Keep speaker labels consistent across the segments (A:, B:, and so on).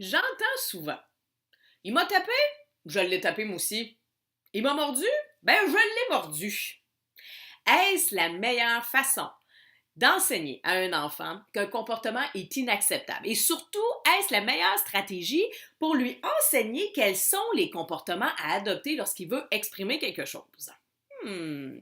A: J'entends souvent. Il m'a tapé? Je l'ai tapé moi aussi. Il m'a mordu? Ben, je l'ai mordu. Est-ce la meilleure façon d'enseigner à un enfant qu'un comportement est inacceptable? Et surtout, est-ce la meilleure stratégie pour lui enseigner quels sont les comportements à adopter lorsqu'il veut exprimer quelque chose? Hmm.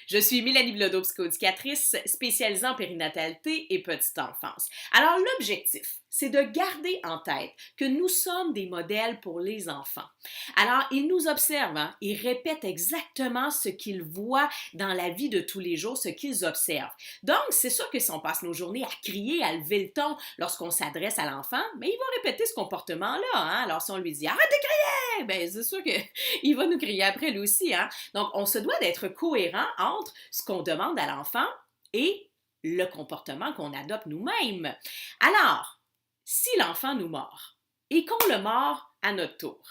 A: Je suis Mélanie Bilodeau, psychoéducatrice spécialisée en périnatalité et petite enfance. Alors, l'objectif, c'est de garder en tête que nous sommes des modèles pour les enfants. Alors, ils nous observent, hein, ils répètent exactement ce qu'ils voient dans la vie de tous les jours, ce qu'ils observent. Donc, c'est sûr que si on passe nos journées à crier, à lever le ton lorsqu'on s'adresse à l'enfant, mais il va répéter ce comportement-là. Hein? Alors, si on lui dit « Arrête de crier! » ben, c'est sûr qu'il va nous crier après lui aussi. Hein? Donc, on se doit d'être cohérent entre ce qu'on demande à l'enfant et le comportement qu'on adopte nous-mêmes. Alors, si l'enfant nous mord et qu'on le mord à notre tour,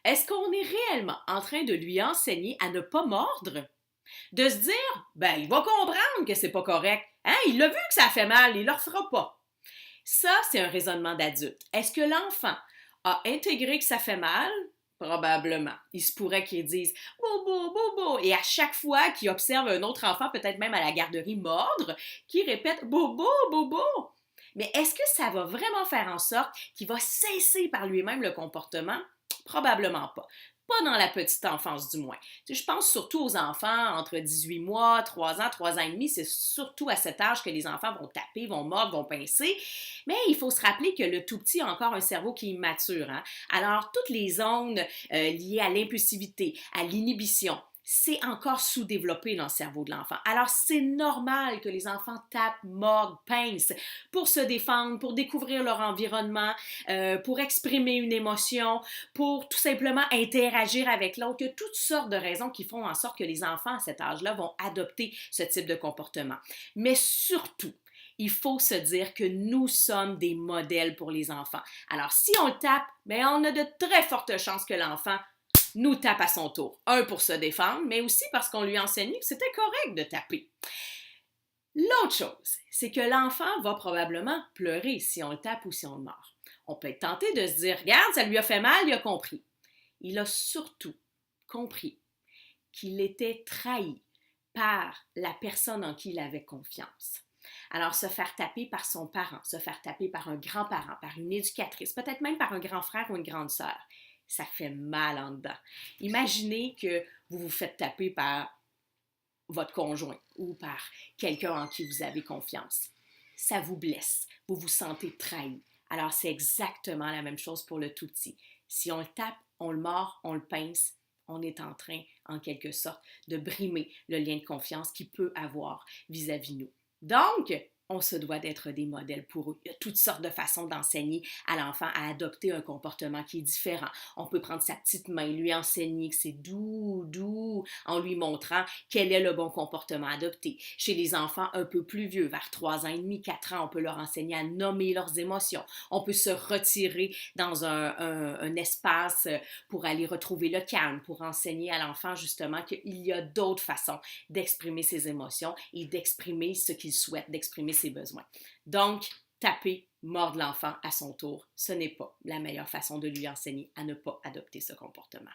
A: est-ce qu'on est réellement en train de lui enseigner à ne pas mordre? De se dire, ben, il va comprendre que c'est pas correct. Hein? Il l'a vu que ça fait mal, il le refera pas. Ça, c'est un raisonnement d'adulte. Est-ce que l'enfant a intégré que ça fait mal? Probablement. Il se pourrait qu'il dise bobo, bobo. Et à chaque fois qu'il observe un autre enfant, peut-être même à la garderie, mordre, qu'il répète bobo, bobo. Mais est-ce que ça va vraiment faire en sorte qu'il va cesser par lui-même le comportement? Probablement pas. Pas dans la petite enfance, du moins. Je pense surtout aux enfants entre 18 mois, 3 ans, 3 ans et demi. C'est surtout à cet âge que les enfants vont taper, vont mordre, vont pincer. Mais il faut se rappeler que le tout petit a encore un cerveau qui est immature. Hein? Alors, toutes les zones liées à l'impulsivité, à l'inhibition, c'est encore sous-développé dans le cerveau de l'enfant. Alors, c'est normal que les enfants tapent, mordent, pincent pour se défendre, pour découvrir leur environnement, pour exprimer une émotion, pour tout simplement interagir avec l'autre. Il y a toutes sortes de raisons qui font en sorte que les enfants à cet âge-là vont adopter ce type de comportement. Mais surtout, il faut se dire que nous sommes des modèles pour les enfants. Alors, si on le tape, bien, on a de très fortes chances que l'enfant nous tape à son tour. Un, pour se défendre, mais aussi parce qu'on lui a enseigné que c'était correct de taper. L'autre chose, c'est que l'enfant va probablement pleurer si on le tape ou si on le mord. On peut être tenté de se dire, regarde, ça lui a fait mal, il a compris. Il a surtout compris qu'il était trahi par la personne en qui il avait confiance. Alors, se faire taper par son parent, se faire taper par un grand-parent, par une éducatrice, peut-être même par un grand frère ou une grande sœur, ça fait mal en dedans. Imaginez que vous vous faites taper par votre conjoint ou par quelqu'un en qui vous avez confiance. Ça vous blesse, vous vous sentez trahi. Alors, c'est exactement la même chose pour le tout petit. Si on le tape, on le mord, on le pince, on est en train, en quelque sorte, de brimer le lien de confiance qu'il peut avoir vis-à-vis nous. Donc, on se doit d'être des modèles pour eux. Il y a toutes sortes de façons d'enseigner à l'enfant à adopter un comportement qui est différent. On peut prendre sa petite main, lui enseigner que c'est doux, doux, en lui montrant quel est le bon comportement à adopter. Chez les enfants un peu plus vieux, vers 3 ans et demi, 4 ans, on peut leur enseigner à nommer leurs émotions. On peut se retirer dans un espace pour aller retrouver le calme, pour enseigner à l'enfant justement qu'il y a d'autres façons d'exprimer ses émotions et d'exprimer ce qu'il souhaite, d'exprimer ses besoins. Donc, taper, mordre l'enfant à son tour, ce n'est pas la meilleure façon de lui enseigner à ne pas adopter ce comportement.